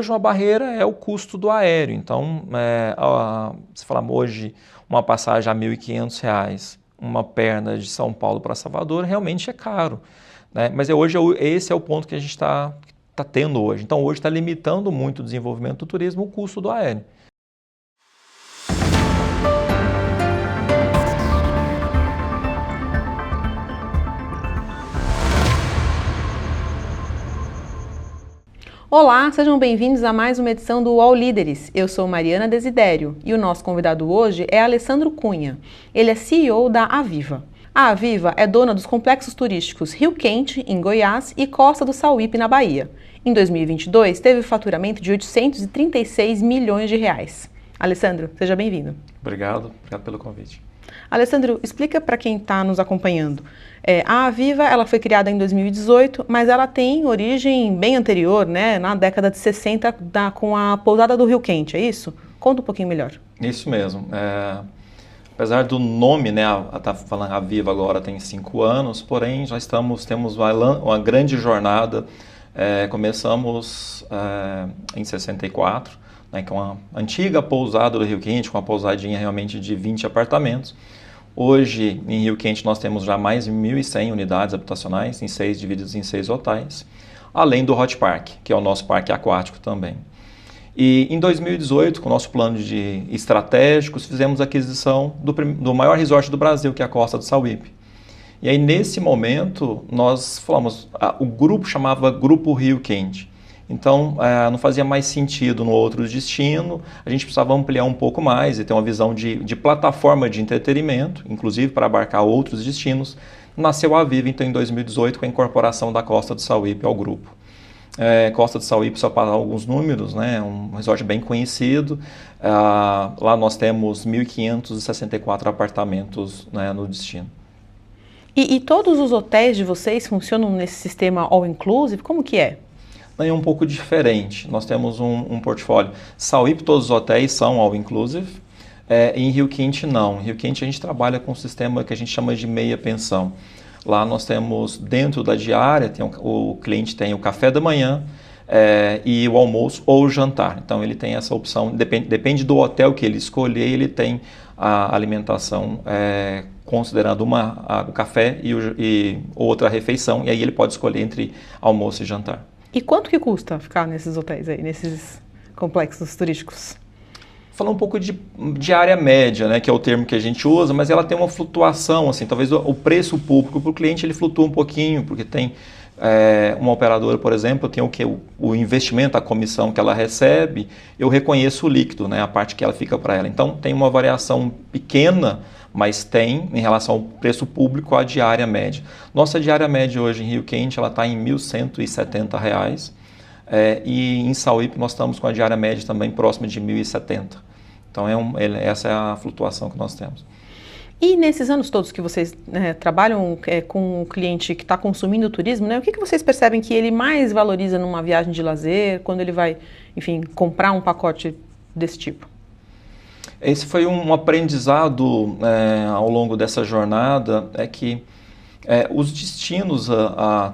hoje uma barreira é o custo do aéreo. Então, se falar hoje uma passagem a R$ 1.500, uma perna de São Paulo para Salvador, realmente é caro, né? Mas hoje esse é o ponto que a gente está tendo hoje. Então, hoje está limitando muito o desenvolvimento do turismo o custo do aéreo. Olá, sejam bem-vindos a mais uma edição do UOL Líderes. Eu sou Mariana Desidério e o nosso convidado hoje é Alessandro Cunha. Ele é CEO da Aviva. A Aviva é dona dos complexos turísticos Rio Quente, em Goiás, e Costa do Sauípe, na Bahia. Em 2022, teve faturamento de 836 milhões de reais. Alessandro, seja bem-vindo. Obrigado pelo convite. Alessandro, explica para quem está nos acompanhando. A Aviva ela foi criada em 2018, mas ela tem origem bem anterior, né? Na década de 60, com a pousada do Rio Quente, é isso? Conta um pouquinho melhor. Isso mesmo. Apesar do nome, né, tá falando Aviva agora tem 5 anos, porém nós temos uma grande jornada. Começamos em 64, né, que é uma antiga pousada do Rio Quente, com uma pousadinha realmente de 20 apartamentos. Hoje, em Rio Quente, nós temos já mais de 1.100 unidades habitacionais, divididas em 6 hotéis, além do Hot Park, que é o nosso parque aquático também. E em 2018, com o nosso plano de estratégicos, fizemos a aquisição do maior resort do Brasil, que é a Costa do Sauípe. E aí, nesse momento, nós falamos, o grupo chamava Grupo Rio Quente. Então, não fazia mais sentido no outro destino, a gente precisava ampliar um pouco mais e ter uma visão de plataforma de entretenimento, inclusive para abarcar outros destinos. Nasceu a Aviva, então, em 2018, com a incorporação da Costa do Sauípe ao grupo. Costa do Sauípe, só para alguns números, né, um resort bem conhecido. Lá nós temos 1.564 apartamentos, né, no destino. E todos os hotéis de vocês funcionam nesse sistema all-inclusive? Como que é? É um pouco diferente. Nós temos um portfólio. Sauípe, todos os hotéis são all-inclusive. Em Rio Quente, não. Em Rio Quente, a gente trabalha com um sistema que a gente chama de meia pensão. Lá nós temos, dentro da diária, o cliente tem o café da manhã e o almoço ou o jantar. Então, ele tem essa opção. Depende do hotel que ele escolher, ele tem a alimentação considerando o café e outra refeição. E aí ele pode escolher entre almoço e jantar. E quanto que custa ficar nesses hotéis aí, nesses complexos turísticos? Falar um pouco de área média, né, que é o termo que a gente usa, mas ela tem uma flutuação, assim, talvez o preço público para o cliente ele flutua um pouquinho, porque tem uma operadora, por exemplo, tem o investimento, a comissão que ela recebe, eu reconheço o líquido, né, a parte que ela fica para ela. Então tem uma variação pequena, mas tem em relação ao preço público a diária média. Nossa diária média hoje em Rio Quente ela está em R$ 1.170. E em Sauípe nós estamos com a diária média também próxima de 1.070. Então essa é a flutuação que nós temos. E nesses anos todos que vocês trabalham com o cliente que está consumindo o turismo, né, o que vocês percebem que ele mais valoriza numa viagem de lazer, quando ele vai, enfim, comprar um pacote desse tipo? Esse foi um aprendizado ao longo dessa jornada, que os destinos,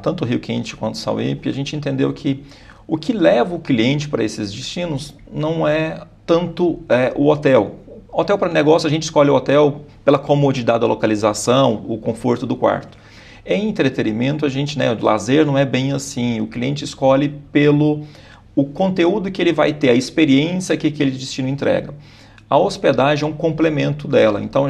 tanto Rio Quente quanto Sauípe, a gente entendeu que o que leva o cliente para esses destinos não é tanto o hotel. Hotel para negócio, a gente escolhe o hotel pela comodidade da localização, o conforto do quarto. Em entretenimento, o lazer não é bem assim. O cliente escolhe pelo o conteúdo que ele vai ter, a experiência que aquele destino entrega. A hospedagem é um complemento dela. Então,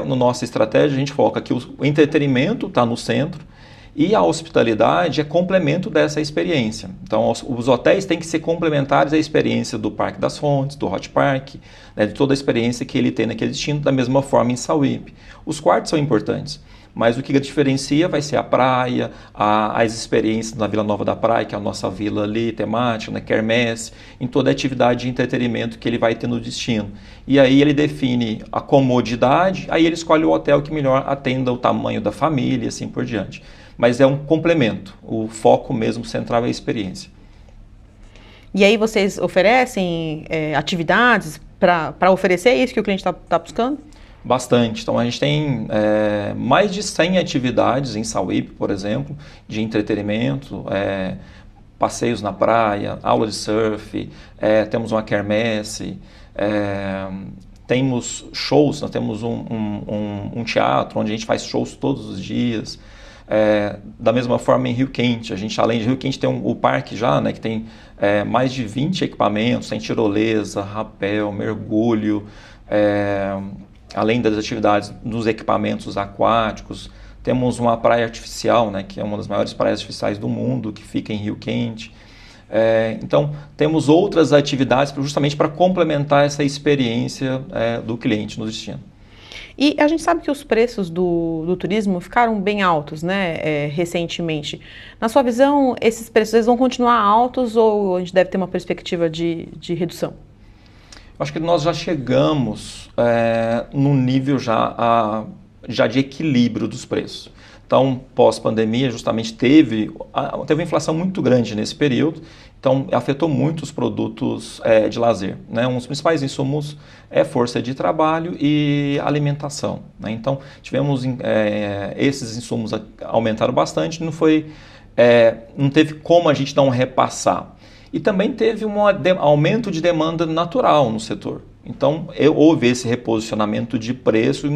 na nossa estratégia, a gente foca que o entretenimento está no centro e a hospitalidade é complemento dessa experiência. Então, os hotéis têm que ser complementares à experiência do Parque das Fontes, do Hot Park, né, de toda a experiência que ele tem naquele destino, da mesma forma em Sauípe. Os quartos são importantes, mas o que diferencia vai ser a praia, as experiências na Vila Nova da Praia, que é a nossa vila ali, temática, na quermesse, em toda a atividade de entretenimento que ele vai ter no destino. E aí ele define a comodidade, aí ele escolhe o hotel que melhor atenda o tamanho da família e assim por diante. Mas é um complemento, o foco mesmo central é a experiência. E aí vocês oferecem atividades para oferecer isso que o cliente está buscando? Bastante. Então, a gente tem mais de 100 atividades em Sauípe, por exemplo, de entretenimento, passeios na praia, aula de surf, temos uma quermesse, temos shows, nós temos um teatro onde a gente faz shows todos os dias. Da mesma forma em Rio Quente, a gente além de Rio Quente tem o parque já, né, que tem mais de 20 equipamentos, tem tirolesa, rapel, mergulho, além das atividades dos equipamentos aquáticos. Temos uma praia artificial, né, que é uma das maiores praias artificiais do mundo, que fica em Rio Quente. Então, temos outras atividades justamente para complementar essa experiência do cliente no destino. E a gente sabe que os preços do turismo ficaram bem altos, né, recentemente. Na sua visão, esses preços eles vão continuar altos ou a gente deve ter uma perspectiva de redução? Acho que nós já chegamos num nível já de equilíbrio dos preços. Então, pós-pandemia, justamente teve uma inflação muito grande nesse período, então afetou muito os produtos de lazer, né? Um dos principais insumos é força de trabalho e alimentação, né? Então, tivemos esses insumos aumentaram bastante, não teve como a gente não repassar. E também teve um aumento de demanda natural no setor. Então, houve esse reposicionamento de preço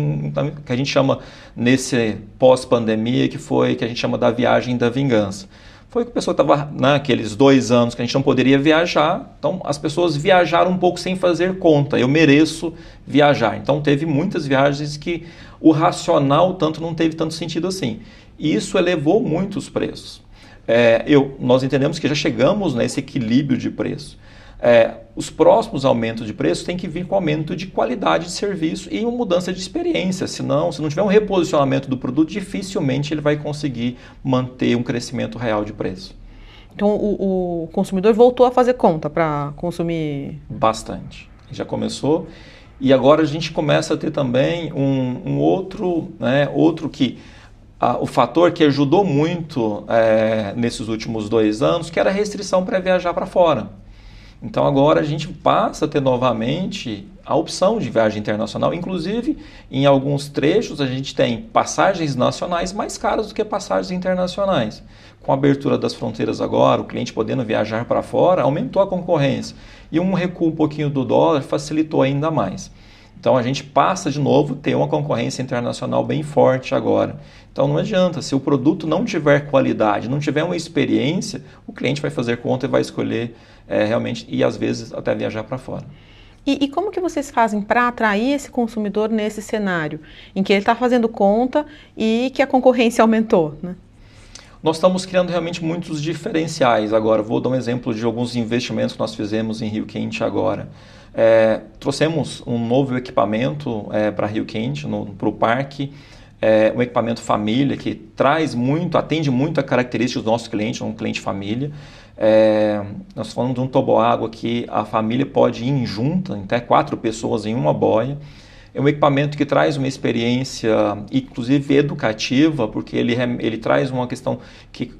que a gente chama, nesse pós-pandemia, que a gente chama da viagem da vingança. Foi que a pessoa estava naqueles 2 anos que a gente não poderia viajar, então as pessoas viajaram um pouco sem fazer conta, eu mereço viajar. Então, teve muitas viagens que o racional não teve tanto sentido assim. E isso elevou muito os preços. Nós entendemos que já chegamos nesse equilíbrio de preço. Os próximos aumentos de preço têm que vir com aumento de qualidade de serviço e uma mudança de experiência, senão, se não tiver um reposicionamento do produto, dificilmente ele vai conseguir manter um crescimento real de preço. Então o consumidor voltou a fazer conta para consumir? Bastante. Já começou e agora a gente começa a ter também um outro que... o fator que ajudou muito nesses últimos 2 anos, que era a restrição para viajar para fora. Então agora a gente passa a ter novamente a opção de viagem internacional, inclusive em alguns trechos a gente tem passagens nacionais mais caras do que passagens internacionais. Com a abertura das fronteiras agora, o cliente podendo viajar para fora, aumentou a concorrência. E um recuo um pouquinho do dólar facilitou ainda mais. Então a gente passa de novo a ter uma concorrência internacional bem forte agora. Então não adianta, se o produto não tiver qualidade, não tiver uma experiência, o cliente vai fazer conta e vai escolher realmente e às vezes até viajar para fora. E como que vocês fazem para atrair esse consumidor nesse cenário em que ele está fazendo conta e que a concorrência aumentou, né? Nós estamos criando realmente muitos diferenciais agora. Vou dar um exemplo de alguns investimentos que nós fizemos em Rio Quente agora. Trouxemos um novo equipamento para Rio Quente, para o parque, um equipamento família que atende muito a características do nosso cliente, um cliente família. Nós falamos de um toboágua que a família pode ir em junta, até 4 pessoas em uma boia. É um equipamento que traz uma experiência, inclusive educativa, porque ele traz uma questão que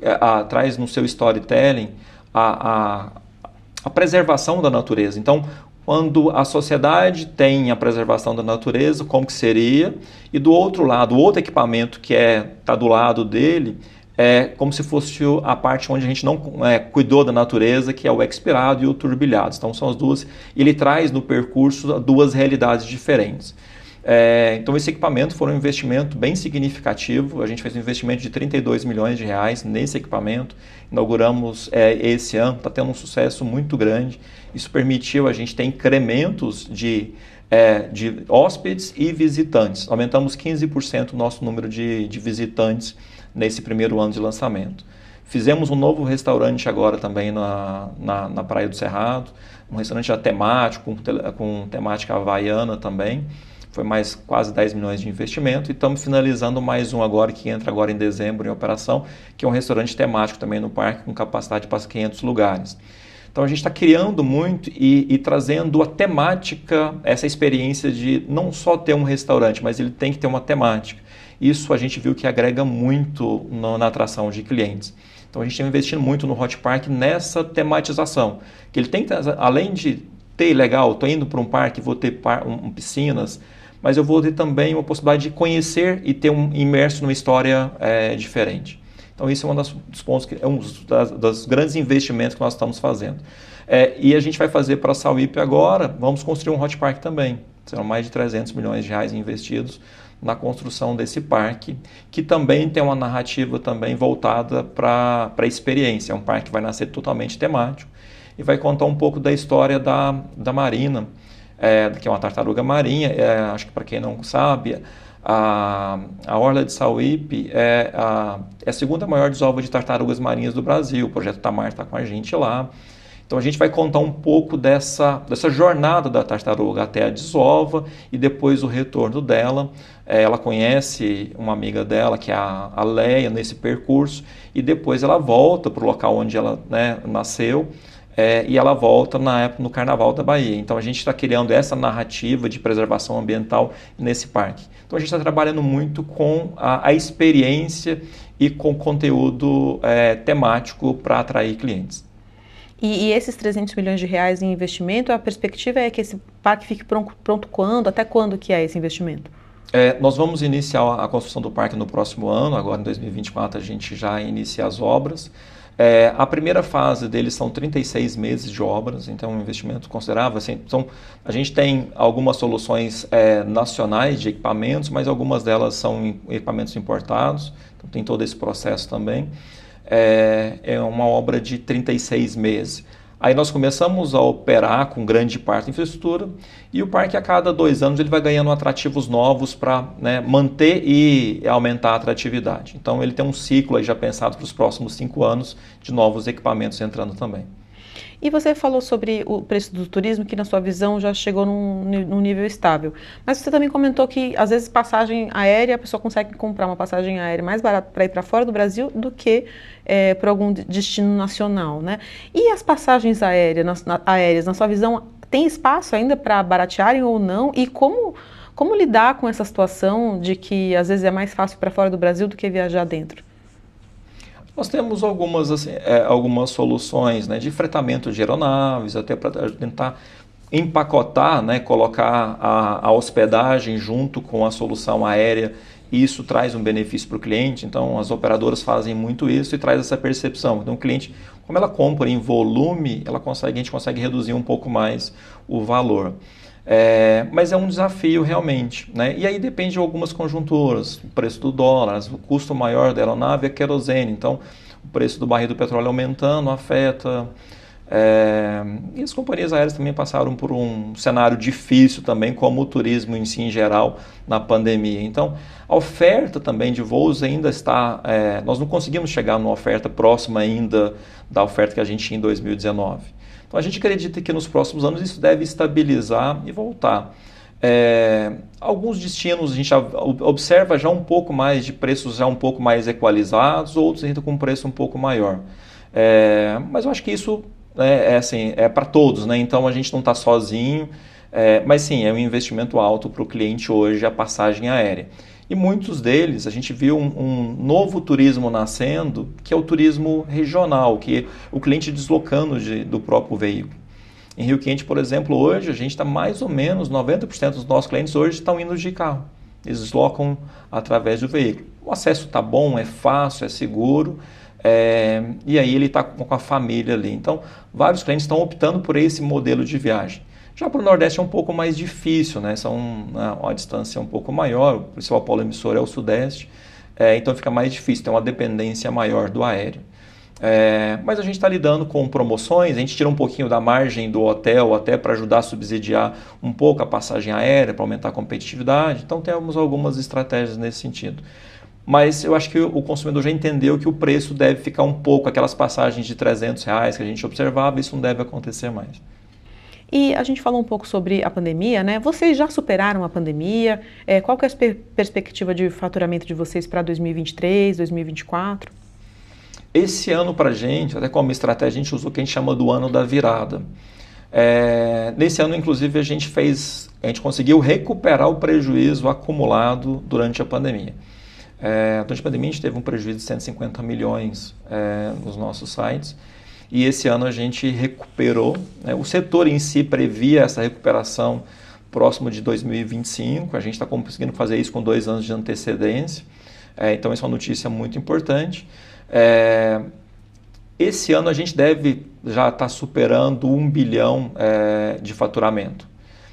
traz no seu storytelling a preservação da natureza. Então, quando a sociedade tem a preservação da natureza, como que seria? E do outro lado, o outro equipamento que está do lado dele, é como se fosse a parte onde a gente não cuidou da natureza, que é o expirado e o turbilhado. Então são as duas, ele traz no percurso 2 realidades diferentes. Então esse equipamento foi um investimento bem significativo, a gente fez um investimento de 32 milhões de reais nesse equipamento, inauguramos esse ano, está tendo um sucesso muito grande, isso permitiu a gente ter incrementos de hóspedes e visitantes, aumentamos 15% o nosso número de visitantes nesse primeiro ano de lançamento. Fizemos um novo restaurante agora também na Praia do Cerrado, um restaurante temático, com temática havaiana também. Foi mais quase 10 milhões de investimento e estamos finalizando mais um agora, que entra agora em dezembro em operação, que é um restaurante temático também no parque, com capacidade para 500 lugares. Então a gente está criando muito e trazendo a temática, essa experiência de não só ter um restaurante, mas ele tem que ter uma temática. Isso a gente viu que agrega muito na atração de clientes. Então a gente está investindo muito no Hot Park nessa tematização, que ele tem que, além de ter legal, estou indo para um parque, vou ter piscinas, mas eu vou ter também uma possibilidade de conhecer e ter imerso numa história diferente. Então, isso é um dos pontos, é um dos grandes investimentos que nós estamos fazendo. E a gente vai fazer para a Sauípe agora, vamos construir um Hot Park também. Serão mais de 300 milhões de reais investidos na construção desse parque, que também tem uma narrativa também voltada para a experiência. É um parque que vai nascer totalmente temático e vai contar um pouco da história da Marina, que é uma tartaruga marinha. Acho que para quem não sabe, a Orla de Sauípe é a segunda maior desova de tartarugas marinhas do Brasil. O Projeto Tamar está com a gente lá. Então a gente vai contar um pouco dessa jornada da tartaruga até a desova e depois o retorno dela. Ela conhece uma amiga dela, que é a Leia, nesse percurso, e depois ela volta para o local onde ela, né, nasceu, e ela volta no Carnaval da Bahia. Então a gente está criando essa narrativa de preservação ambiental nesse parque. Então a gente está trabalhando muito com a experiência e com conteúdo temático para atrair clientes. E esses 300 milhões de reais em investimento, a perspectiva é que esse parque fique pronto quando? Até quando que é esse investimento? Nós vamos iniciar a construção do parque no próximo ano, agora em 2024 a gente já inicia as obras. A primeira fase deles são 36 meses de obras, então é um investimento considerável. Assim, a gente tem algumas soluções nacionais de equipamentos, mas algumas delas são equipamentos importados, então tem todo esse processo também. É uma obra de 36 meses. Aí nós começamos a operar com grande parte da infraestrutura e o parque a cada 2 anos ele vai ganhando atrativos novos para, né, manter e aumentar a atratividade. Então ele tem um ciclo aí já pensado para os próximos 5 anos de novos equipamentos entrando também. E você falou sobre o preço do turismo, que na sua visão já chegou num nível estável. Mas você também comentou que, às vezes, passagem aérea, a pessoa consegue comprar uma passagem aérea mais barata para ir para fora do Brasil do que para algum destino nacional, né? E as passagens aéreas, na sua visão, tem espaço ainda para baratearem ou não? E como lidar com essa situação de que, às vezes, é mais fácil para fora do Brasil do que viajar dentro? Nós temos algumas soluções, né, de fretamento de aeronaves, até para tentar empacotar, né, colocar a hospedagem junto com a solução aérea, e isso traz um benefício para o cliente. Então as operadoras fazem muito isso e traz essa percepção. Então o cliente, como ela compra em volume, a gente consegue reduzir um pouco mais o valor. Mas é um desafio realmente, né? E aí depende de algumas conjunturas, o preço do dólar, o custo maior da aeronave é querosene, então o preço do barril do petróleo aumentando afeta. E as companhias aéreas também passaram por um cenário difícil também, como o turismo em si em geral na pandemia. Então a oferta também de voos ainda está, nós não conseguimos chegar numa oferta próxima ainda da oferta que a gente tinha em 2019. Então a gente acredita que nos próximos anos isso deve estabilizar e voltar. Alguns destinos a gente observa já um pouco mais de preços já um pouco mais equalizados, outros ainda com um preço um pouco maior. Mas eu acho que isso é para todos, né? Então a gente não está sozinho, mas sim, é um investimento alto para o cliente hoje a passagem aérea. E muitos deles, a gente viu um novo turismo nascendo, que é o turismo regional, que é o cliente deslocando do próprio veículo. Em Rio Quente, por exemplo, hoje a gente está mais ou menos, 90% dos nossos clientes hoje estão indo de carro. Eles deslocam através do veículo. O acesso está bom, é fácil, é seguro, e aí ele está com a família ali. Então, vários clientes estão optando por esse modelo de viagem. Já para o Nordeste é um pouco mais difícil, né? São uma distância um pouco maior, o principal polo emissor é o Sudeste, então fica mais difícil, tem uma dependência maior do aéreo. Mas a gente está lidando com promoções, a gente tira um pouquinho da margem do hotel até para ajudar a subsidiar um pouco a passagem aérea, para aumentar a competitividade, então temos algumas estratégias nesse sentido. Mas eu acho que o consumidor já entendeu que o preço deve ficar um pouco, aquelas passagens de R$300 que a gente observava, isso não deve acontecer mais. E a gente falou um pouco sobre a pandemia, né? Vocês já superaram a pandemia? Qual que é a perspectiva de faturamento de vocês para 2023, 2024? Esse ano para a gente, até como estratégia, a gente usou o que a gente chama do ano da virada. Nesse ano, inclusive, a gente conseguiu recuperar o prejuízo acumulado durante a pandemia. Durante a pandemia, a gente teve um prejuízo de 150 milhões nos nossos sites. E esse ano a gente recuperou, né? O setor em si previa essa recuperação próximo de 2025, a gente está conseguindo fazer isso com 2 anos de antecedência, então isso é uma notícia muito importante. Esse ano a gente deve já estar superando 1 bilhão de faturamento.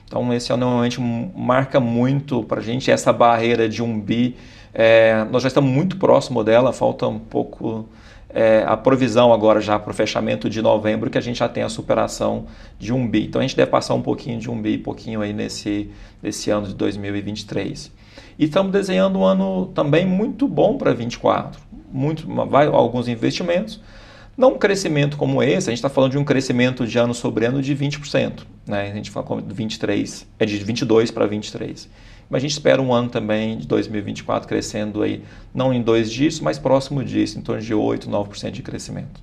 Então, esse ano normalmente marca muito para a gente essa barreira de 1 bi. Nós já estamos muito próximo dela, falta um pouco a provisão agora já para o fechamento de novembro, que a gente já tem a superação de 1 bi. Então, a gente deve passar um pouquinho de 1 bi, pouquinho aí nesse ano de 2023. E estamos desenhando um ano também muito bom para 2024. Alguns investimentos. Não um crescimento como esse, a gente está falando de um crescimento de ano sobre ano de 20%. Né? A gente fala de 23, de 22 para 23. Mas a gente espera um ano também de 2024 crescendo aí, não em 2 dígitos, mas próximo disso, em torno de 8, 9% de crescimento.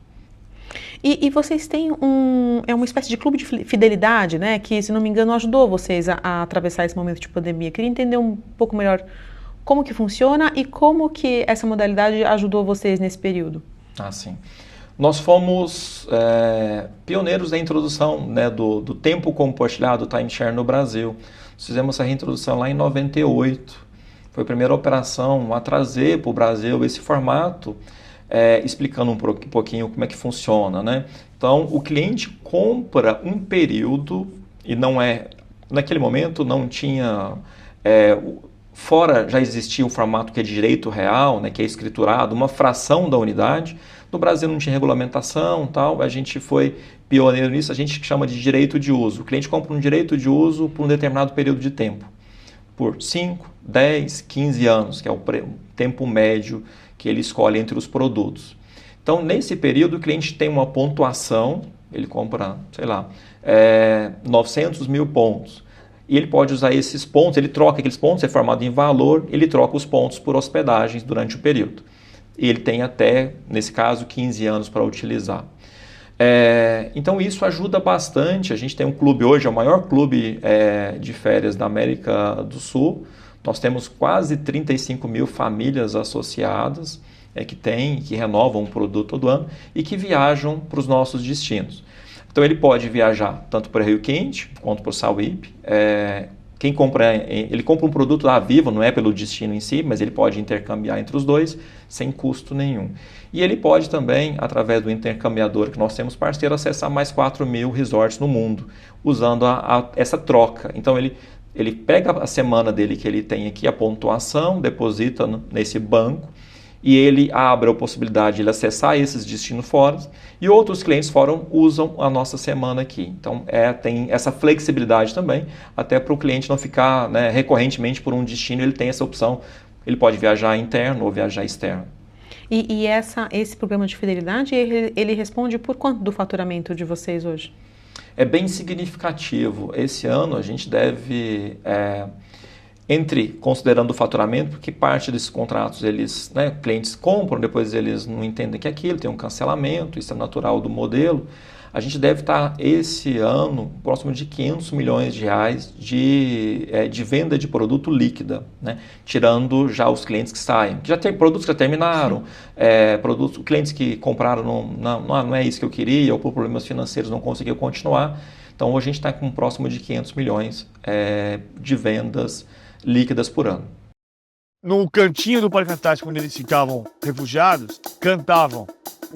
E vocês têm uma espécie de clube de fidelidade, né? Que, se não me engano, ajudou vocês a atravessar esse momento de pandemia. Queria entender um pouco melhor como que funciona e como que essa modalidade ajudou vocês nesse período. Sim. Nós fomos pioneiros da introdução, né, do tempo compartilhado, do timeshare no Brasil. Nós fizemos essa reintrodução lá em 98. Foi a primeira operação a trazer para o Brasil esse formato, explicando um pouquinho como é que funciona. Né? Então, o cliente compra um período, e naquele momento não tinha... Fora já existia um formato que é de direito real, né, que é escriturado, uma fração da unidade. No Brasil não tinha regulamentação, tal. A gente foi pioneiro nisso, a gente chama de direito de uso. O cliente compra um direito de uso por um determinado período de tempo, por 5, 10, 15 anos, que é o tempo médio que ele escolhe entre os produtos. Então, nesse período, o cliente tem uma pontuação, ele compra, 900 mil pontos. E ele pode usar esses pontos, ele troca aqueles pontos, é formado em valor, ele troca os pontos por hospedagens durante o período. E ele tem até, nesse caso, 15 anos para utilizar. Então isso ajuda bastante. A gente tem um clube hoje, é o maior clube de férias da América do Sul. Nós temos quase 35 mil famílias associadas que renovam o produto todo ano e que viajam para os nossos destinos. Então ele pode viajar tanto para Rio Quente quanto para o Sauípe. Quem compra, ele compra um produto da Viva, não é pelo destino em si, mas ele pode intercambiar entre os dois sem custo nenhum. E ele pode também, através do intercambiador que nós temos parceiro, acessar mais 4 mil resorts no mundo, usando essa troca. Então ele pega a semana dele que ele tem aqui, a pontuação, deposita nesse banco, e ele abre a possibilidade de ele acessar esses destinos fora, e outros clientes fora usam a nossa semana aqui. Então, tem essa flexibilidade também, até para o cliente não ficar recorrentemente por um destino, ele tem essa opção, ele pode viajar interno ou viajar externo. E esse programa de fidelidade, ele responde por quanto do faturamento de vocês hoje? É bem significativo. Esse ano a gente deve... considerando o faturamento, porque parte desses contratos, clientes compram, depois eles não entendem que é aquilo, tem um cancelamento, isso é natural do modelo. A gente deve estar, esse ano, próximo de 500 milhões de reais de venda de produto líquida, né? Tirando já os clientes que saem. Que já tem produtos que já terminaram, clientes que compraram, não é isso que eu queria, ou por problemas financeiros não conseguiu continuar. Então, hoje a gente está com próximo de 500 milhões de vendas líquidas por ano. No cantinho do Parque Antártico, onde eles ficavam refugiados, cantavam: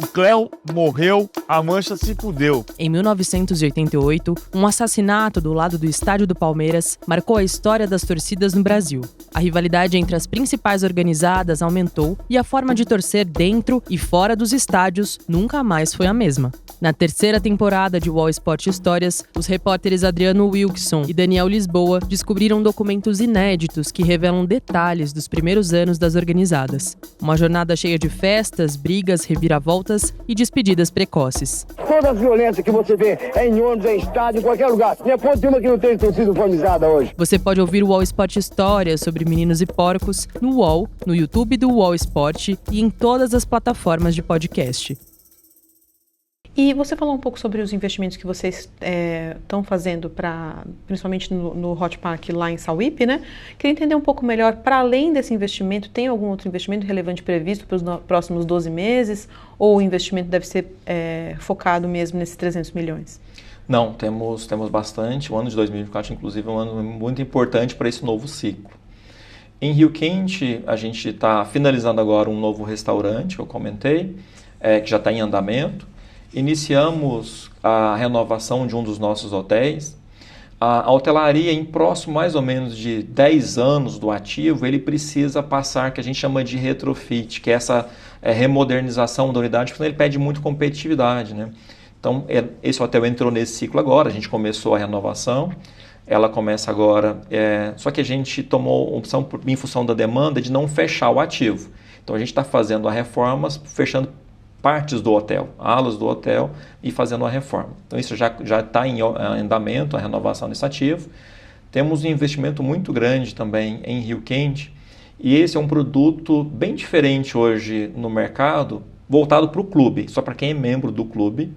"O Cléo morreu, a Mancha se fudeu". Em 1988, um assassinato do lado do estádio do Palmeiras marcou a história das torcidas no Brasil. A rivalidade entre as principais organizadas aumentou e a forma de torcer dentro e fora dos estádios nunca mais foi a mesma. Na terceira temporada de UOL Esporte Histórias, os repórteres Adriano Wilkson e Daniel Lisboa descobriram documentos inéditos que revelam detalhes dos primeiros anos das organizadas. Uma jornada cheia de festas, brigas, reviravoltas e despedidas precoces. Toda a violência que você vê em ônibus, em estádio, em qualquer lugar. Não é ponto de uma que não tenha sido uniformizada hoje. Você pode ouvir o UOL Esporte Histórias sobre meninos e porcos no UOL, no YouTube do UOL Esporte e em todas as plataformas de podcast. E você falou um pouco sobre os investimentos que vocês estão fazendo, principalmente no Hot Park lá em Sauípe, né? Queria entender um pouco melhor, para além desse investimento, tem algum outro investimento relevante previsto para os próximos 12 meses? Ou o investimento deve ser focado mesmo nesses 300 milhões? Não, temos bastante. O ano de 2024, inclusive, é um ano muito importante para esse novo ciclo. Em Rio Quente, a gente está finalizando agora um novo restaurante, que eu comentei, que já está em andamento. Iniciamos a renovação de um dos nossos hotéis. A hotelaria, em próximo mais ou menos de 10 anos do ativo, ele precisa passar, que a gente chama de retrofit, que é essa remodernização da unidade, porque ele pede muito competitividade, né? Então, esse hotel entrou nesse ciclo agora, a gente começou a renovação, ela começa agora, só que a gente tomou a opção, em função da demanda, de não fechar o ativo. Então, a gente está fazendo a reforma, fechando partes do hotel, alas do hotel e fazendo a reforma. Então isso já está em andamento, a renovação desse ativo. Temos um investimento muito grande também em Rio Quente e esse é um produto bem diferente hoje no mercado, voltado para o clube, só para quem é membro do clube.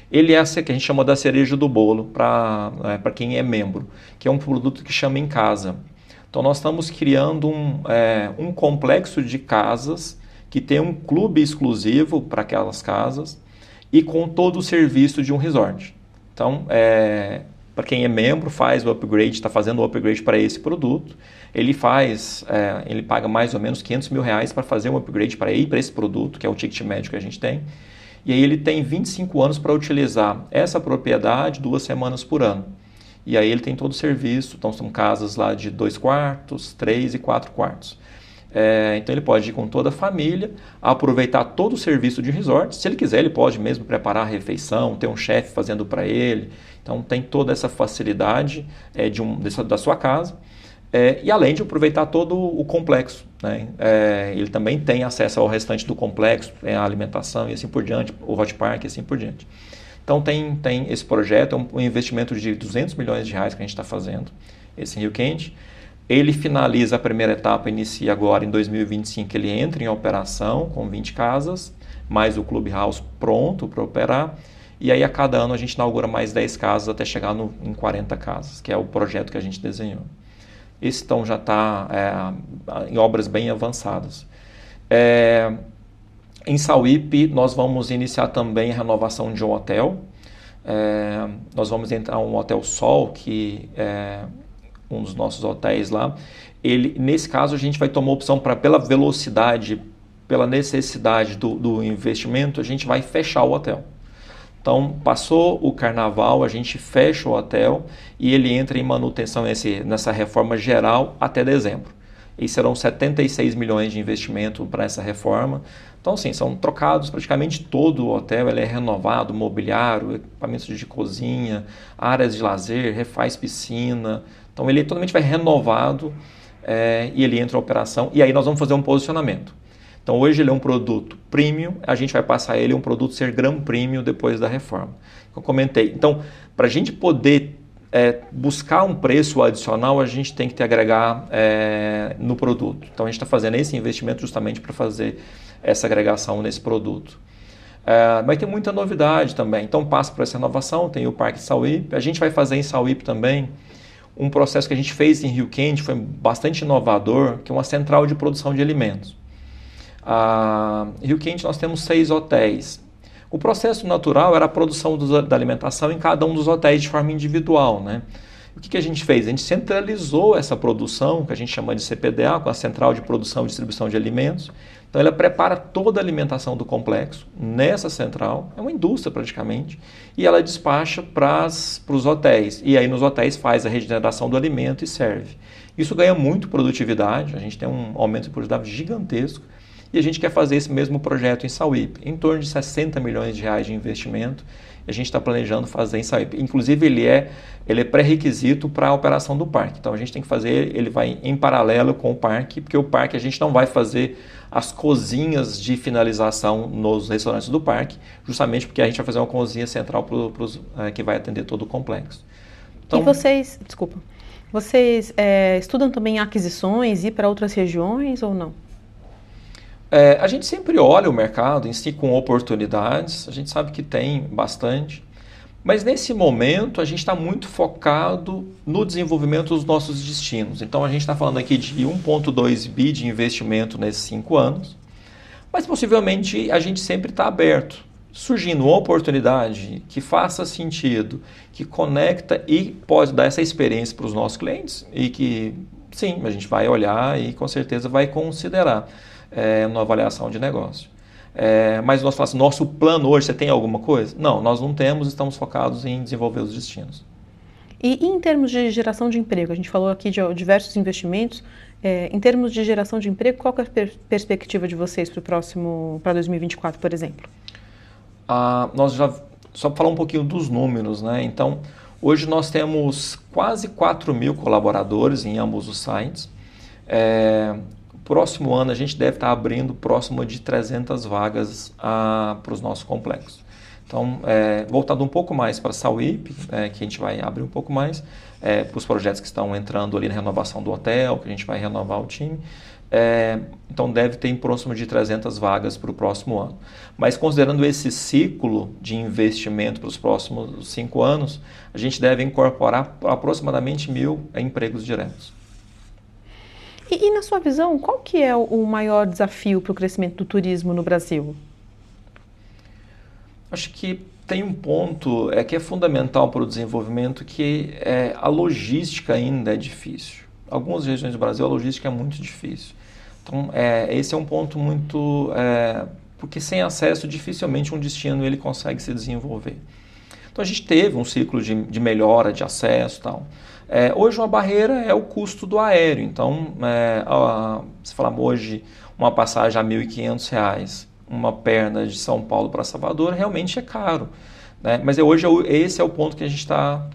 Ele é essa que a gente chama da cereja do bolo para quem é membro, que é um produto que chama Em Casa. Então nós estamos criando um complexo de casas que tem um clube exclusivo para aquelas casas e com todo o serviço de um resort. Então, para quem é membro, faz o upgrade, está fazendo o upgrade para esse produto. Ele paga mais ou menos R$500 mil para fazer um upgrade para esse produto, que é o ticket médio que a gente tem. E aí ele tem 25 anos para utilizar essa propriedade 2 semanas por ano. E aí ele tem todo o serviço, então são casas lá de 2 quartos, 3 e 4 quartos. Então ele pode ir com toda a família, aproveitar todo o serviço de resort. Se ele quiser, ele pode mesmo preparar a refeição, ter um chefe fazendo para ele. Então tem toda essa facilidade da sua casa. E além de aproveitar todo o complexo, né? Ele também tem acesso ao restante do complexo, a alimentação e assim por diante, o hot park e assim por diante. Então tem esse projeto, é um investimento de R$200 milhões que a gente está fazendo, esse em Rio Quente. Ele finaliza a primeira etapa, inicia agora em 2025, ele entra em operação com 20 casas, mais o Clubhouse pronto para operar. E aí a cada ano a gente inaugura mais 10 casas até chegar em 40 casas, que é o projeto que a gente desenhou. Esse então já está em obras bem avançadas. Em Sauípe nós vamos iniciar também a renovação de um hotel. Nós vamos entrar um Hotel Sol, que é um dos nossos hotéis lá. Nesse caso, a gente vai tomar opção pela velocidade, pela necessidade do investimento, a gente vai fechar o hotel. Então, passou o carnaval, a gente fecha o hotel e ele entra em manutenção nessa reforma geral até dezembro. E serão 76 milhões de investimento para essa reforma. Então, sim, são trocados praticamente todo o hotel, ele é renovado, mobiliário, equipamentos de cozinha, áreas de lazer, refaz piscina. Então, ele totalmente vai renovado e ele entra em operação. E aí nós vamos fazer um posicionamento. Então, hoje ele é um produto premium, a gente vai passar ele um produto ser Gran Premium depois da reforma. Eu comentei. Então, para a gente poder buscar um preço adicional, a gente tem que te agregar no produto. Então, a gente está fazendo esse investimento justamente para fazer essa agregação nesse produto. Mas tem muita novidade também. Então, passa por essa renovação, tem o Parque Sauípe. A gente vai fazer em Sauípe também um processo que a gente fez em Rio Quente, foi bastante inovador, que é uma central de produção de alimentos. Em Rio Quente nós temos 6 hotéis. O processo natural era a produção da alimentação em cada um dos hotéis de forma individual, né? O que a gente fez? A gente centralizou essa produção, que a gente chama de CPDA, com a Central de Produção e Distribuição de Alimentos. Então ela prepara toda a alimentação do complexo nessa central, é uma indústria praticamente, e ela despacha para os hotéis. E aí nos hotéis faz a regeneração do alimento e serve. Isso ganha muito produtividade, a gente tem um aumento de produtividade gigantesco. E a gente quer fazer esse mesmo projeto em Sauípe, em torno de 60 milhões de reais de investimento. A gente está planejando fazer em Sauípe. Inclusive, ele é pré-requisito para a operação do parque. Então, a gente tem que fazer, ele vai em paralelo com o parque, porque o parque a gente não vai fazer as cozinhas de finalização nos restaurantes do parque, justamente porque a gente vai fazer uma cozinha central que vai atender todo o complexo. Então, e vocês estudam também aquisições, ir para outras regiões ou não? A gente sempre olha o mercado em si com oportunidades, a gente sabe que tem bastante, mas nesse momento a gente está muito focado no desenvolvimento dos nossos destinos. Então a gente está falando aqui de 1,2 bi de investimento nesses 5 anos, mas possivelmente a gente sempre está aberto. Surgindo uma oportunidade que faça sentido, que conecta e pode dar essa experiência para os nossos clientes e que sim, a gente vai olhar e com certeza vai considerar uma avaliação de negócio. Mas nós falamos, nosso plano hoje, você tem alguma coisa? Não, nós não temos, estamos focados em desenvolver os destinos. E em termos de geração de emprego, a gente falou aqui de diversos investimentos, em termos de geração de emprego, qual que é a perspectiva de vocês para 2024, por exemplo? Nós já, só para falar um pouquinho dos números, né? Então, hoje nós temos quase 4.000 colaboradores em ambos os sites. Próximo ano a gente deve estar abrindo próximo de 300 vagas para os nossos complexos. Então, voltado um pouco mais para a Sauípe, que a gente vai abrir um pouco mais, para os projetos que estão entrando ali na renovação do hotel, que a gente vai renovar o time. Então, deve ter em próximo de 300 vagas para o próximo ano. Mas, considerando esse ciclo de investimento para os próximos 5 anos, a gente deve incorporar aproximadamente 1.000 empregos diretos. E na sua visão, qual que é o maior desafio para o crescimento do turismo no Brasil? Acho que tem um ponto que é fundamental para o desenvolvimento, que a logística ainda é difícil. Algumas regiões do Brasil a logística é muito difícil. Então, esse é um ponto muito... porque sem acesso, dificilmente um destino ele consegue se desenvolver. Então, a gente teve um ciclo de melhora de acesso e tal. Hoje, uma barreira é o custo do aéreo. Então, se falar hoje, uma passagem a R$ 1.500, uma perna de São Paulo para Salvador, realmente é caro, né? Mas hoje esse é o ponto que a gente está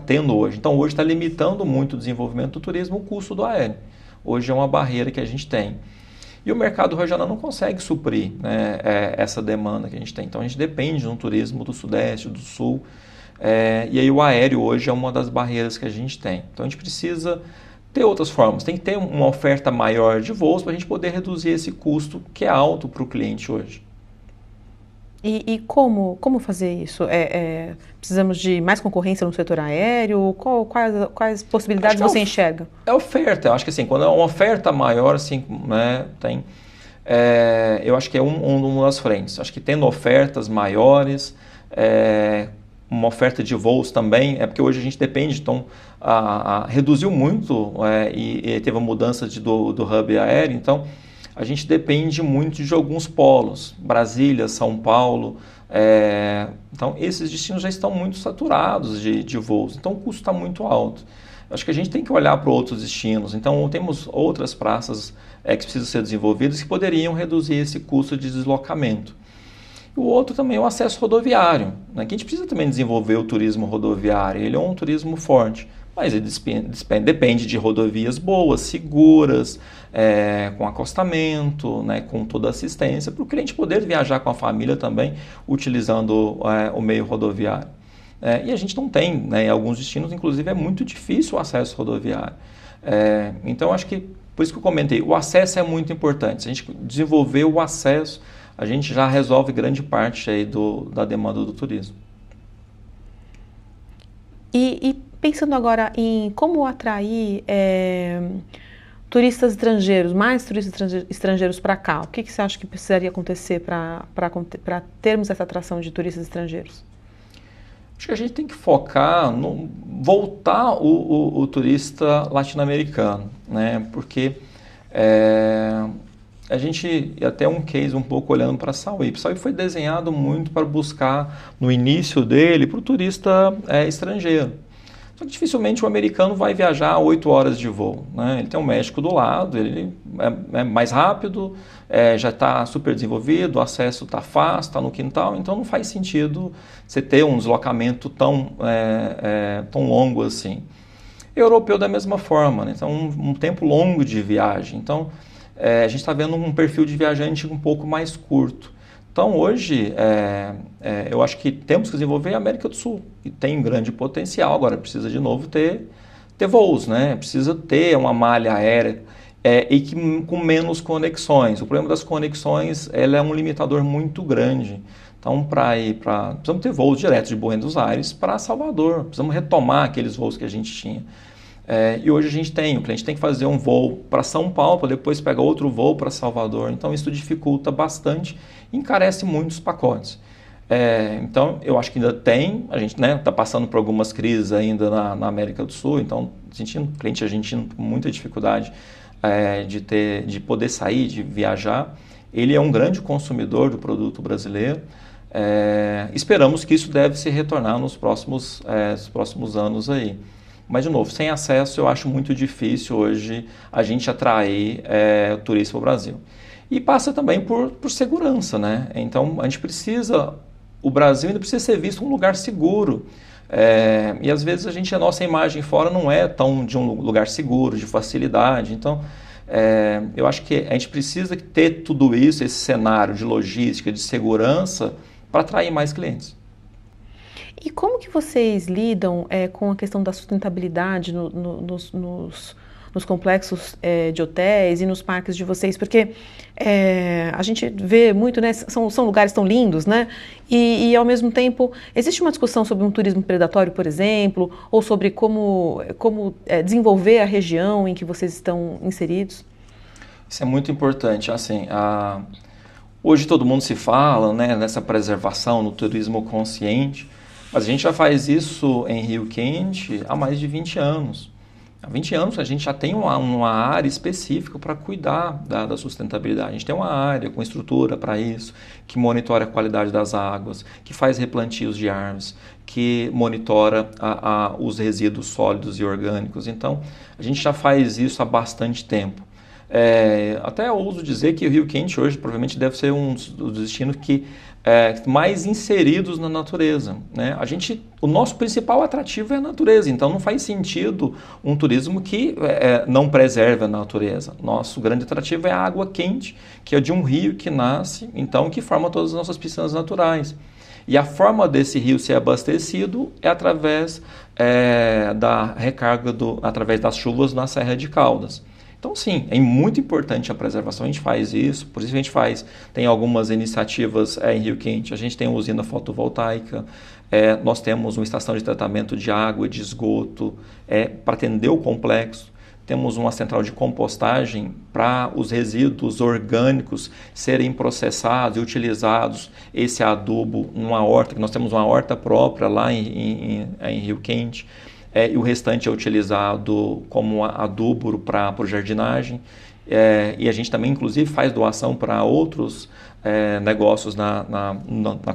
tendo hoje. Então, hoje está limitando muito o desenvolvimento do turismo, o custo do aéreo. Hoje é uma barreira que a gente tem. E o mercado regional não consegue suprir, né, essa demanda que a gente tem. Então, a gente depende de um turismo do Sudeste, do Sul, e aí o aéreo hoje é uma das barreiras que a gente tem. Então, a gente precisa ter outras formas, tem que ter uma oferta maior de voos para a gente poder reduzir esse custo que é alto para o cliente hoje. E como fazer isso? Precisamos de mais concorrência no setor aéreo? Quais possibilidades você enxerga? É oferta. Eu acho que assim, quando é uma oferta maior, assim, né, tem, eu acho que é uma das frentes. Acho que tendo ofertas maiores, uma oferta de voos também, porque hoje a gente depende, então reduziu muito e teve a mudança do hub aéreo, então a gente depende muito de alguns polos, Brasília, São Paulo, então esses destinos já estão muito saturados de voos, então o custo está muito alto. Acho que a gente tem que olhar para outros destinos, então temos outras praças que precisam ser desenvolvidas que poderiam reduzir esse custo de deslocamento. O outro também é o acesso rodoviário, né? Que a gente precisa também desenvolver o turismo rodoviário, ele é um turismo forte, mas ele depende de rodovias boas, seguras, com acostamento, né, com toda a assistência, para o cliente poder viajar com a família também, utilizando o meio rodoviário. E a gente não tem, né, em alguns destinos, inclusive, é muito difícil o acesso rodoviário. Então, acho que, por isso que eu comentei, o acesso é muito importante. Se a gente desenvolver o acesso, a gente já resolve grande parte aí da demanda do turismo. E pensando agora em como atrair turistas estrangeiros, mais turistas estrangeiros para cá, o que você acha que precisaria acontecer para termos essa atração de turistas estrangeiros? Acho que a gente tem que focar no voltar o turista latino-americano, né? Porque a gente, até um case um pouco olhando para a Sauípe. Sauípe foi desenhado muito para buscar, no início dele, para o turista estrangeiro. Só que dificilmente o americano vai viajar 8 horas de voo, né? Ele tem um México do lado, ele é mais rápido, já está super desenvolvido, o acesso está fácil, está no quintal, então não faz sentido você ter um deslocamento tão longo assim. Europeu da mesma forma, né? Então um tempo longo de viagem. Então, a gente está vendo um perfil de viajante um pouco mais curto. Então, hoje, eu acho que temos que desenvolver a América do Sul, e tem grande potencial. Agora, precisa de novo ter voos, né? Precisa ter uma malha aérea com menos conexões. O problema das conexões, ela é um limitador muito grande. Então, precisamos ter voos diretos de Buenos Aires para Salvador, precisamos retomar aqueles voos que a gente tinha. E hoje o cliente tem que fazer um voo para São Paulo, para depois pegar outro voo para Salvador. Então isso dificulta bastante, encarece muito os pacotes. Então eu acho que ainda tem, a gente está passando por algumas crises ainda na América do Sul, então sentindo, cliente argentino com muita dificuldade de poder sair, de viajar. Ele é um grande consumidor do produto brasileiro. Esperamos que isso deve se retornar nos próximos anos aí. Mas, de novo, sem acesso eu acho muito difícil hoje a gente atrair o turista para o Brasil. E passa também por segurança, né? Então, a gente o Brasil ainda precisa ser visto um lugar seguro. E às vezes a nossa imagem fora não é tão de um lugar seguro, de facilidade. Então, eu acho que a gente precisa ter tudo isso, esse cenário de logística, de segurança, para atrair mais clientes. E como que vocês lidam com a questão da sustentabilidade nos complexos de hotéis e nos parques de vocês? Porque a gente vê muito, né? São lugares tão lindos, né? E ao mesmo tempo, existe uma discussão sobre um turismo predatório, por exemplo, ou sobre como desenvolver a região em que vocês estão inseridos? Isso é muito importante. Assim, hoje todo mundo se fala, né, nessa preservação, no turismo consciente, mas a gente já faz isso em Rio Quente há mais de 20 anos. Há 20 anos a gente já tem uma área específica para cuidar da sustentabilidade. A gente tem uma área com estrutura para isso, que monitora a qualidade das águas, que faz replantios de árvores, que monitora os resíduos sólidos e orgânicos. Então, a gente já faz isso há bastante tempo. Até eu ouso dizer que o Rio Quente hoje provavelmente deve ser um dos destinos mais inseridos na natureza, né? O nosso principal atrativo é a natureza, então não faz sentido um turismo que não preserve a natureza. Nosso grande atrativo é a água quente, que é de um rio que nasce, então que forma todas as nossas piscinas naturais. E a forma desse rio ser abastecido é através da recarga, através das chuvas na Serra de Caldas. Então, sim, é muito importante a preservação, a gente faz isso, por isso a gente tem algumas iniciativas em Rio Quente, a gente tem uma usina fotovoltaica, nós temos uma estação de tratamento de água e de esgoto para atender o complexo, temos uma central de compostagem para os resíduos orgânicos serem processados e utilizados, esse adubo numa horta, que nós temos uma horta própria lá em Rio Quente, e o restante é utilizado como adubo para jardinagem. E a gente também, inclusive, faz doação para outros negócios na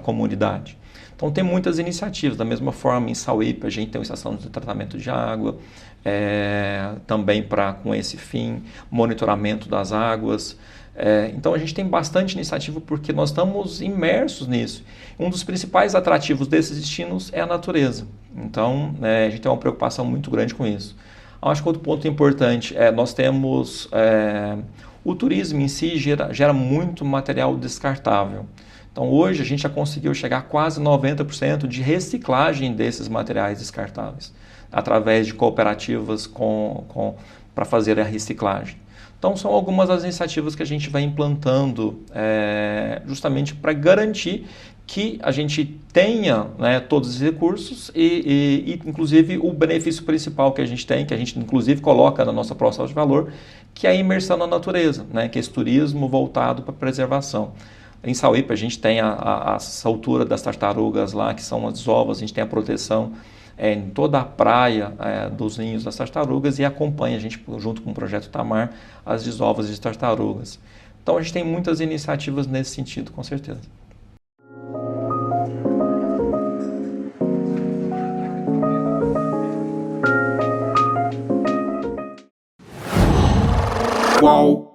comunidade. Então, tem muitas iniciativas. Da mesma forma, em Sauípe, a gente tem uma estação de tratamento de água, também com esse fim, monitoramento das águas. Então, a gente tem bastante iniciativa porque nós estamos imersos nisso. Um dos principais atrativos desses destinos é a natureza. Então, a gente tem uma preocupação muito grande com isso. Acho que outro ponto importante nós temos o turismo em si gera muito material descartável. Então, hoje a gente já conseguiu chegar a quase 90% de reciclagem desses materiais descartáveis, através de cooperativas para fazer a reciclagem. Então, são algumas das iniciativas que a gente vai implantando justamente para garantir que a gente tenha, né, todos os recursos e, inclusive, o benefício principal que a gente tem, que a gente, inclusive, coloca na nossa proposta de valor, que é a imersão na natureza, né, que é esse turismo voltado para a preservação. Em Sauípe, a gente tem a soltura das tartarugas lá, que são as desovas, a gente tem a proteção em toda a praia dos ninhos das tartarugas e acompanha a gente, junto com o Projeto Tamar, as desovas de tartarugas. Então, a gente tem muitas iniciativas nesse sentido, com certeza. Qual?